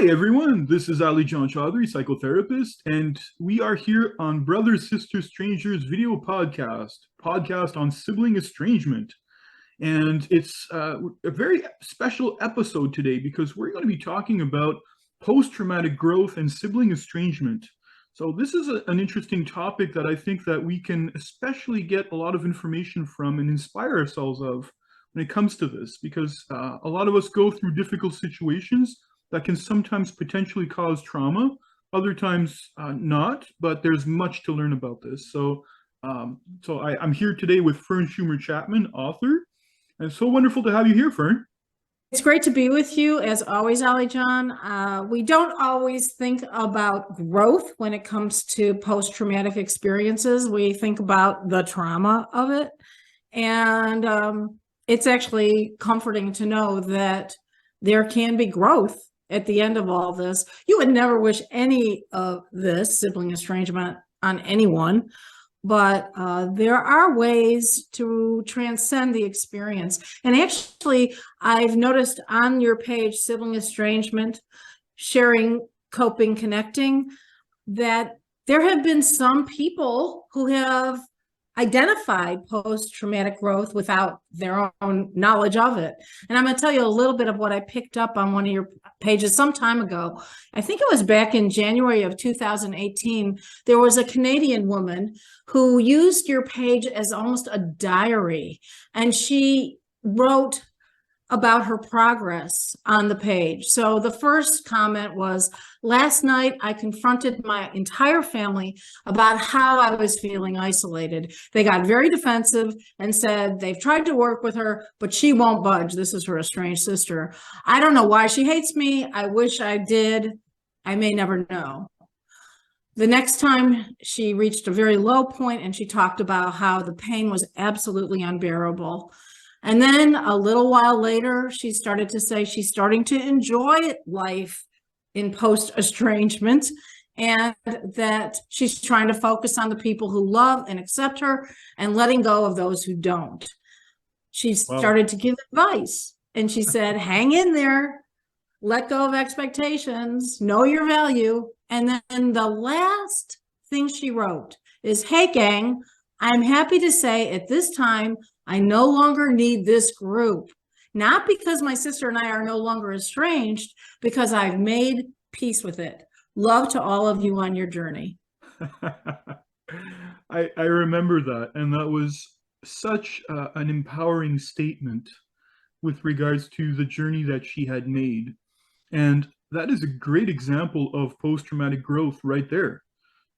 Hi everyone, this is Ali John Chaudhary, Psychotherapist, and we are here on Brothers, Sisters, Strangers video podcast on sibling estrangement. And it's a very special episode today because we're going to be talking about post-traumatic growth and sibling estrangement. So this is an interesting topic that I think that we can especially get a lot of information from and inspire ourselves of when it comes to this, because a lot of us go through difficult situations that can sometimes potentially cause trauma, other times not, but there's much to learn about this. I'm here today with Fern Schumer Chapman, author, and it's so wonderful to have you here, Fern. It's great to be with you, as always, Ali John. We don't always think about growth when it comes to post-traumatic experiences. We think about the trauma of it. And it's actually comforting to know that there can be growth at the end of all this. You would never wish any of this sibling estrangement on anyone, but there are ways to transcend the experience. And actually, I've noticed on your page, Sibling Estrangement, Sharing, Coping, Connecting, that there have been some people who have identified post-traumatic growth without their own knowledge of it. And I'm going to tell you a little bit of what I picked up on one of your pages some time ago. I think it was back in January of 2018. There was a Canadian woman who used your page as almost a diary, and she wrote about her progress on the page. So the first comment was, last night I confronted my entire family about how I was feeling isolated. They got very defensive and said they've tried to work with her, but she won't budge. This is her estranged sister. I don't know why she hates me. I wish I did. I may never know. The next time she reached a very low point and she talked about how the pain was absolutely unbearable. And then a little while later, she started to say she's starting to enjoy life in post-estrangement, and that she's trying to focus on the people who love and accept her and letting go of those who don't. She started to give advice, and she said, hang in there, let go of expectations, know your value. And then the last thing she wrote is, hey, gang, I'm happy to say at this time, I no longer need this group, not because my sister and I are no longer estranged, because I've made peace with it. Love to all of you on your journey. I remember that, and that was such an empowering statement with regards to the journey that she had made. And that is a great example of post-traumatic growth right there,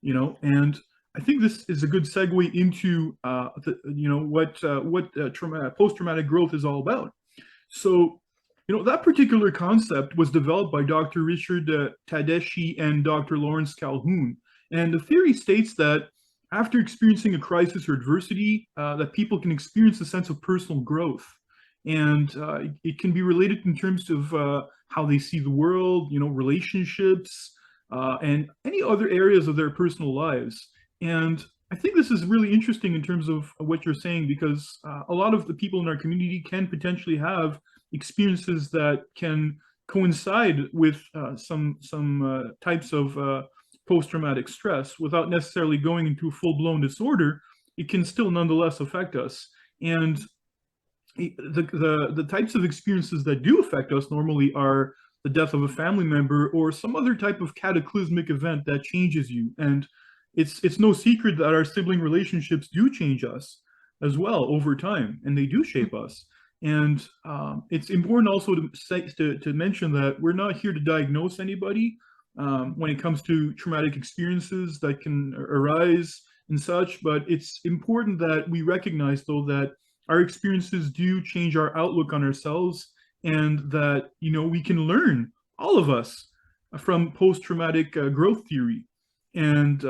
and I think this is a good segue into what post-traumatic growth is all about. So, that particular concept was developed by Dr. Richard Tedeschi and Dr. Lawrence Calhoun. And the theory states that after experiencing a crisis or adversity, that people can experience a sense of personal growth. And it can be related in terms of how they see the world, relationships, and any other areas of their personal lives. And I think this is really interesting in terms of what you're saying, because a lot of the people in our community can potentially have experiences that can coincide with some types of post-traumatic stress without necessarily going into a full-blown disorder. It can still nonetheless affect us. And the types of experiences that do affect us normally are the death of a family member or some other type of cataclysmic event that changes you. And it's no secret that our sibling relationships do change us as well over time, and they do shape us. And it's important also to mention that we're not here to diagnose anybody when it comes to traumatic experiences that can arise and such, but it's important that we recognize, though, that our experiences do change our outlook on ourselves, and that, we can learn, all of us, from post-traumatic growth theory. And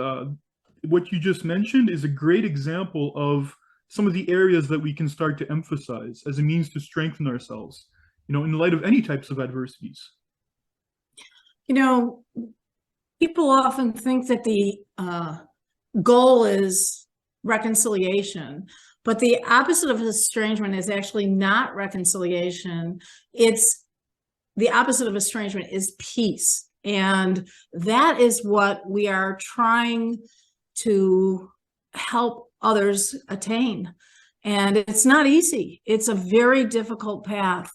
what you just mentioned is a great example of some of the areas that we can start to emphasize as a means to strengthen ourselves, in light of any types of adversities. People often think that the goal is reconciliation, but the opposite of estrangement is actually not reconciliation. It's the opposite of estrangement is peace. And that is what we are trying to help others attain. And it's not easy. It's a very difficult path.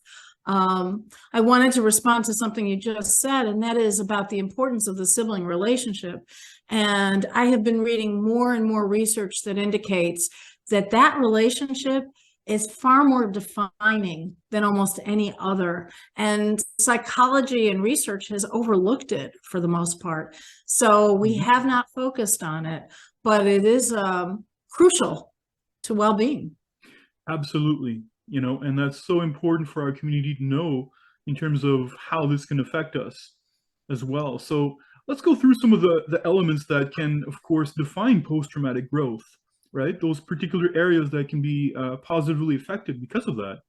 I wanted to respond to something you just said, and that is about the importance of the sibling relationship. And I have been reading more and more research that indicates that that relationship is far more defining than almost any other. And psychology and research has overlooked it for the most part. So we have not focused on it, but it is crucial to well-being. Absolutely. And that's so important for our community to know in terms of how this can affect us as well. So let's go through some of the elements that can, of course, define post-traumatic growth, right? Those particular areas that can be positively affected because of that.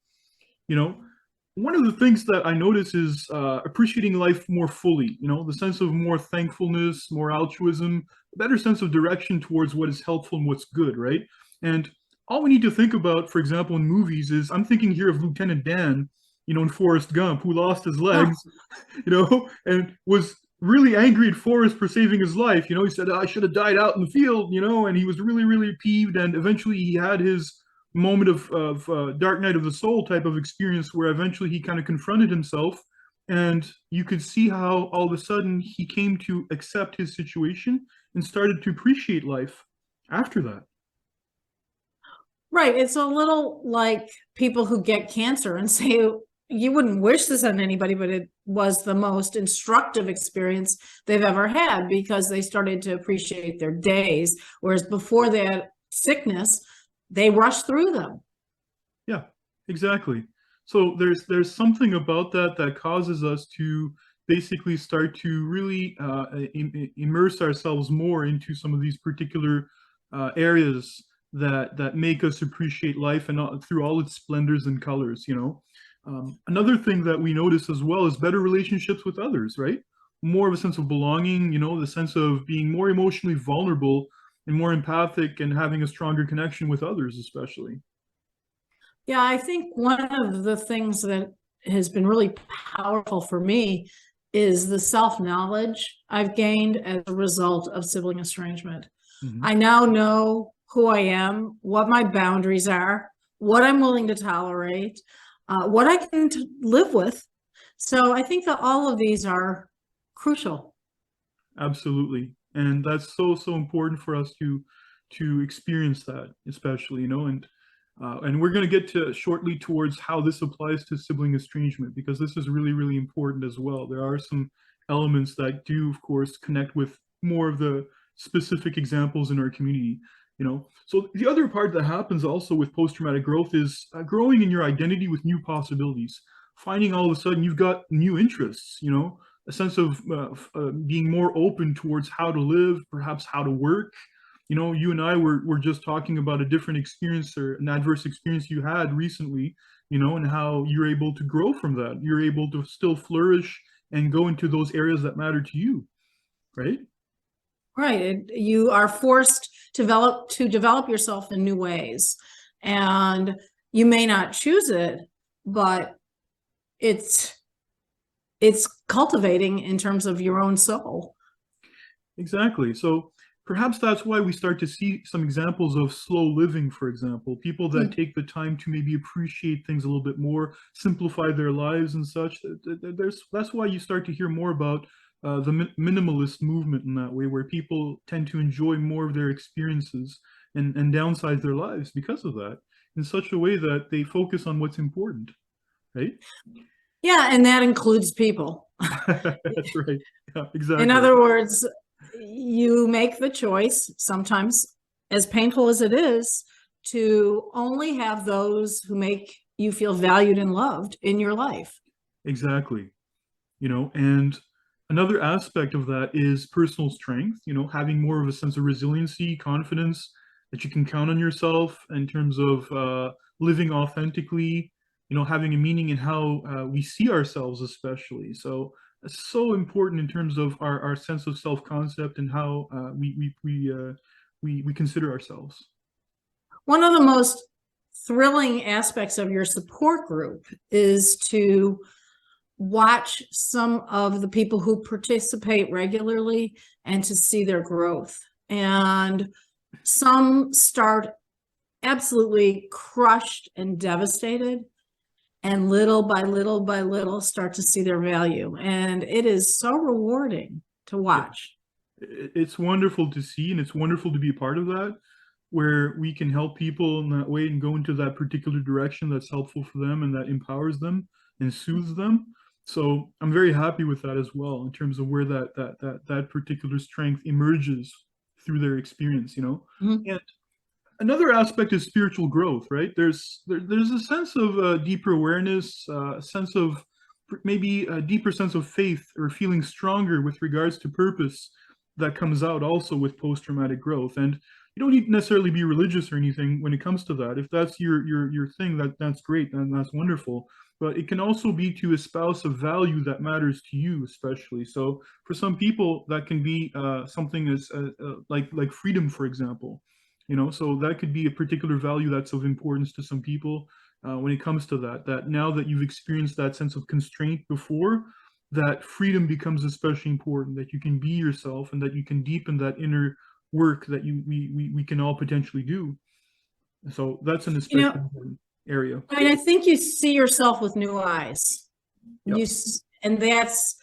One of the things that I notice is appreciating life more fully, the sense of more thankfulness, more altruism, a better sense of direction towards what is helpful and what's good, right? And all we need to think about, for example, in movies is, I'm thinking here of Lieutenant Dan, in Forrest Gump, who lost his legs, and was really angry at Forrest for saving his life. He said, I should have died out in the field, and he was really, really peeved. And eventually he had his moment of Dark Night of the Soul type of experience where eventually he kind of confronted himself. And you could see how all of a sudden he came to accept his situation and started to appreciate life after that. Right. It's a little like people who get cancer and say, you wouldn't wish this on anybody, but it was the most instructive experience they've ever had because they started to appreciate their days. Whereas before that sickness, they rushed through them. Yeah, exactly. So there's something about that causes us to basically start to really immerse ourselves more into some of these particular areas that make us appreciate life and through all its splendors and colors. Another thing that we notice as well is better relationships with others, right? More of a sense of belonging, the sense of being more emotionally vulnerable and more empathic and having a stronger connection with others, especially. Yeah, I think one of the things that has been really powerful for me is the self-knowledge I've gained as a result of sibling estrangement. Mm-hmm. I now know who I am, what my boundaries are, what I'm willing to tolerate, what I can live with. So I think that all of these are crucial. Absolutely. And that's so important for us to experience that, especially, and we're going to get to shortly towards how this applies to sibling estrangement, because this is really, really important as well. There are some elements that do, of course, connect with more of the specific examples in our community. So the other part that happens also with post-traumatic growth is growing in your identity with new possibilities, finding all of a sudden you've got new interests, a sense of being more open towards how to live, perhaps how to work. You and I were just talking about a different experience or an adverse experience you had recently, and how you're able to grow from that. You're able to still flourish and go into those areas that matter to you, right? Right. You are forced to develop yourself in new ways. And you may not choose it, but it's cultivating in terms of your own soul. Exactly. So perhaps that's why we start to see some examples of slow living, for example, people that take the time to maybe appreciate things a little bit more, simplify their lives and such. That's why you start to hear more about the minimalist movement in that way, where people tend to enjoy more of their experiences and downsize their lives because of that, in such a way that they focus on what's important, right? Yeah, and that includes people. That's right. Yeah, exactly. In other words, you make the choice, sometimes as painful as it is, to only have those who make you feel valued and loved in your life. Exactly. And another aspect of that is personal strength, having more of a sense of resiliency, confidence, that you can count on yourself in terms of living authentically, having a meaning in how we see ourselves, especially. So it's so important in terms of our sense of self-concept and how we consider ourselves. One of the most thrilling aspects of your support group is to watch some of the people who participate regularly and to see their growth. And some start absolutely crushed and devastated, and little by little by little start to see their value. And it is so rewarding to watch. It's wonderful to see, and it's wonderful to be a part of that, where we can help people in that way and go into that particular direction that's helpful for them and that empowers them and soothes them. So I'm very happy with that as well, in terms of where that particular strength emerges through their experience, you know. Mm-hmm. And another aspect is spiritual growth, right? There's a sense of deeper awareness, a sense of maybe a deeper sense of faith or feeling stronger with regards to purpose that comes out also with post-traumatic growth. And you don't need to necessarily be religious or anything when it comes to that. If that's your thing, that's great and that's wonderful. But it can also be to espouse a value that matters to you, especially. So for some people, that can be something as like freedom, for example. You know, so that could be a particular value that's of importance to some people when it comes to that. That now that you've experienced that sense of constraint before, that freedom becomes especially important. That you can be yourself and that you can deepen that inner work that we can all potentially do. So that's an especially important area. I mean, I think you see yourself with new eyes. Yep. And that's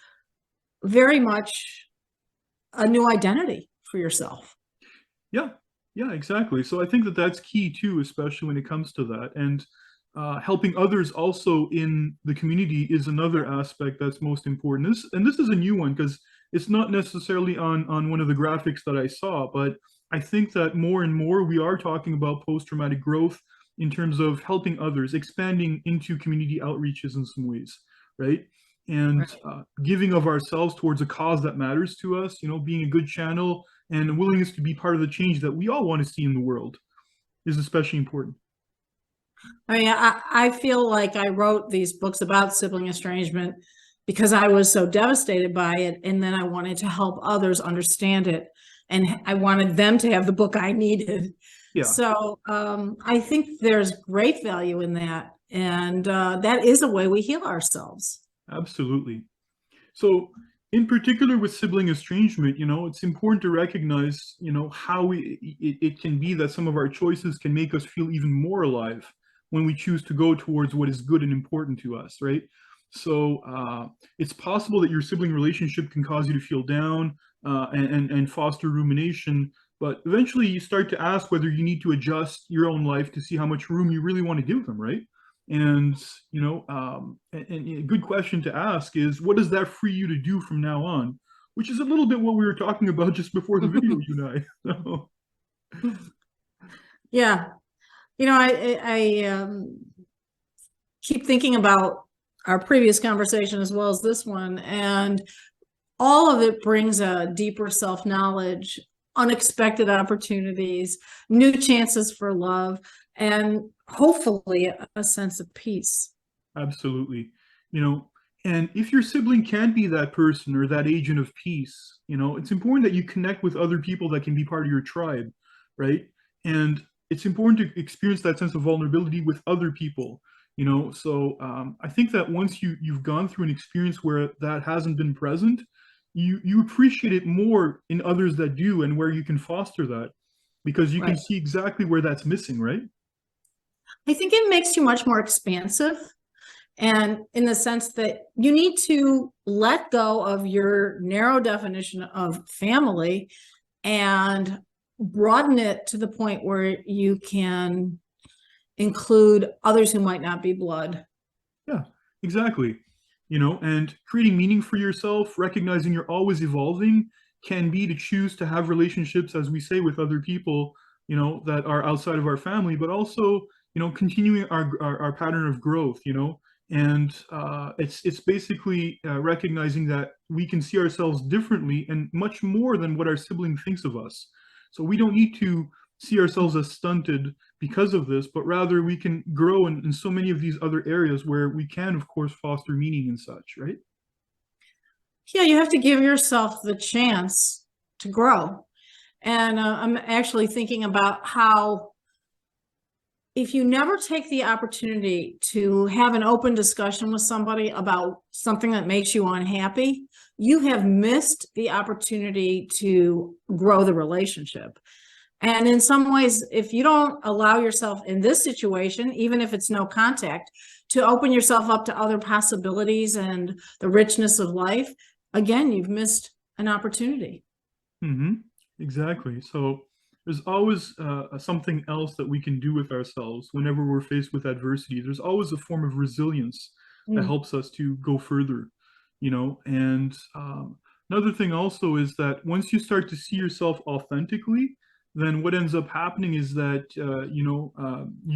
very much a new identity for yourself. Yeah, yeah, exactly. So I think that that's key too, especially when it comes to that. And helping others also in the community is another aspect that's most important. This is a new one because it's not necessarily on one of the graphics that I saw, but I think that more and more we are talking about post-traumatic growth in terms of helping others, expanding into community outreaches in some ways, right? And giving of ourselves towards a cause that matters to us, you know, being a good channel and a willingness to be part of the change that we all want to see in the world is especially important. I mean, I feel like I wrote these books about sibling estrangement because I was so devastated by it. And then I wanted to help others understand it. And I wanted them to have the book I needed. Yeah. So I think there's great value in that. And that is a way we heal ourselves. Absolutely. So in particular with sibling estrangement, you know, it's important to recognize, you know, how it can be that some of our choices can make us feel even more alive when we choose to go towards what is good and important to us, right? So it's possible that your sibling relationship can cause you to feel down and foster rumination, but eventually you start to ask whether you need to adjust your own life to see how much room you really want to give them, right? And, you know, and a good question to ask is, what does that free you to do from now on? Which is a little bit what we were talking about just before the video, you and I. So. Yeah. You know, I keep thinking about our previous conversation as well as this one, and all of it brings a deeper self-knowledge, unexpected opportunities, new chances for love, and hopefully a sense of peace. Absolutely. You know, and if your sibling can be that person or that agent of peace, you know, it's important that you connect with other people that can be part of your tribe, right? And it's important to experience that sense of vulnerability with other people, you know. So I think that once you've gone through an experience where that hasn't been present, you appreciate it more in others that do, and where you can foster that, because you can see exactly where that's missing, right? I think it makes you much more expansive, and in the sense that you need to let go of your narrow definition of family and broaden it to the point where you can include others who might not be blood. Yeah, exactly. You know, and creating meaning for yourself, recognizing you're always evolving, can be to choose to have relationships, as we say, with other people, you know, that are outside of our family, but also, you know, continuing our pattern of growth, you know. And it's basically recognizing that we can see ourselves differently and much more than what our sibling thinks of us. So we don't need to see ourselves as stunted because of this, but rather we can grow in so many of these other areas where we can, of course, foster meaning and such, right? Yeah, you have to give yourself the chance to grow. And I'm actually thinking about how if you never take the opportunity to have an open discussion with somebody about something that makes you unhappy, you have missed the opportunity to grow the relationship. And in some ways, if you don't allow yourself in this situation, even if it's no contact, to open yourself up to other possibilities and the richness of life, again, you've missed an opportunity. Mm-hmm. Exactly. So there's always something else that we can do with ourselves whenever we're faced with adversity. There's always a form of resilience that Mm. helps us to go further, you know. And another thing also is that once you start to see yourself authentically, then what ends up happening is that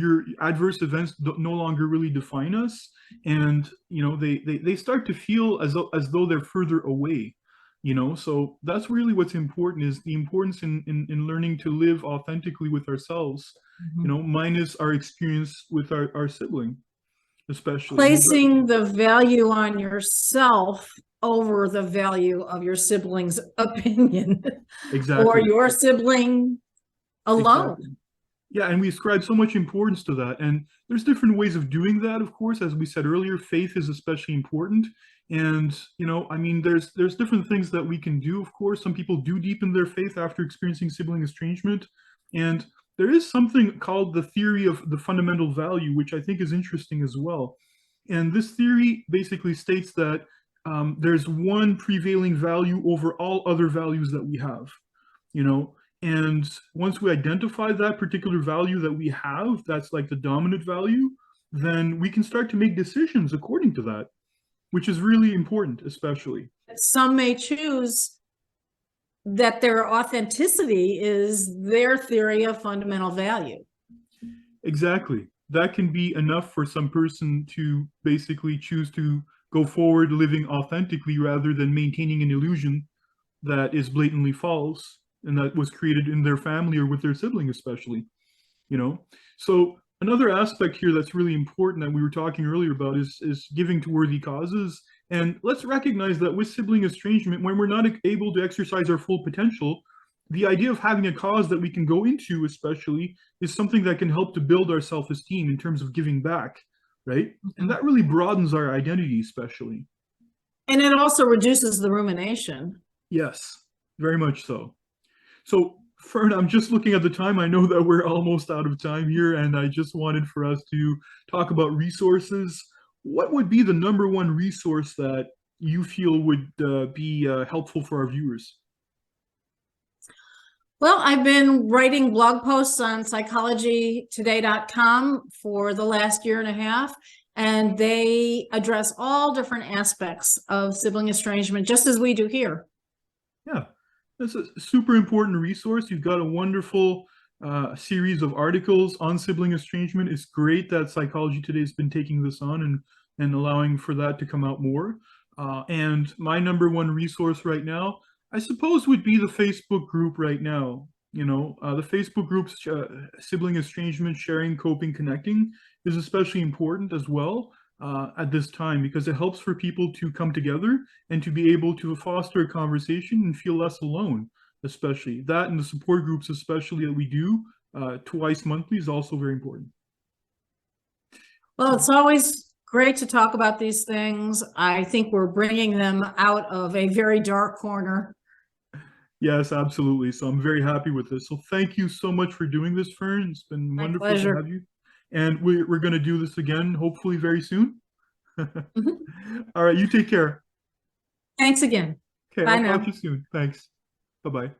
your adverse events no longer really define us, and they start to feel as though they're further away. So that's really what's important, is the importance in learning to live authentically with ourselves, Mhm. minus our experience with our sibling, especially. Placing the value on yourself over the value of your sibling's opinion or Exactly. your sibling alone. Exactly. Yeah, and we ascribe so much importance to that. And there's different ways of doing that, of course. As we said earlier, faith is especially important. And, I mean, there's different things that we can do, of course. Some people do deepen their faith after experiencing sibling estrangement. And there is something called the theory of the fundamental value, which I think is interesting as well. And this theory basically states that there's one prevailing value over all other values that we have, you know and once we identify that particular value that we have, that's like the dominant value, then we can start to make decisions according to that, which is really important, especially. Some may choose that their authenticity is their theory of fundamental value. Exactly. That can be enough for some person to basically choose to go forward living authentically rather than maintaining an illusion that is blatantly false and that was created in their family or with their sibling, especially. you know so another aspect here that's really important that we were talking earlier about is giving to worthy causes. And let's recognize that with sibling estrangement, when we're not able to exercise our full potential, the idea of having a cause that we can go into, especially, is something that can help to build our self-esteem in terms of giving back, right? And that really broadens our identity, especially. And it also reduces the rumination. Yes, very much so. So, Fern, I'm just looking at the time. I know that we're almost out of time here, and I just wanted for us to talk about resources. What would be the number one resource that you feel would be helpful for our viewers? Well, I've been writing blog posts on psychologytoday.com for the last year and a half, and they address all different aspects of sibling estrangement, just as we do here. Yeah, that's a super important resource. You've got a wonderful series of articles on sibling estrangement. It's great that Psychology Today has been taking this on and allowing for that to come out more. And my number one resource right now, I suppose, would be the Facebook group right now. The Facebook group's Sibling Estrangement Sharing, Coping, Connecting is especially important as well at this time, because it helps for people to come together and to be able to foster a conversation and feel less alone. Especially that, and the support groups especially that we do twice monthly is also very important. Well, it's always great to talk about these things. I think we're bringing them out of a very dark corner. Yes, absolutely. So I'm very happy with this. So thank you so much for doing this, Fern. It's been My wonderful to pleasure. have you. And we're going to do this again, hopefully very soon. Mhm. All right, you take care. Thanks again. Okay, Bye I'll talk now. to you soon. Thanks. Bye-bye.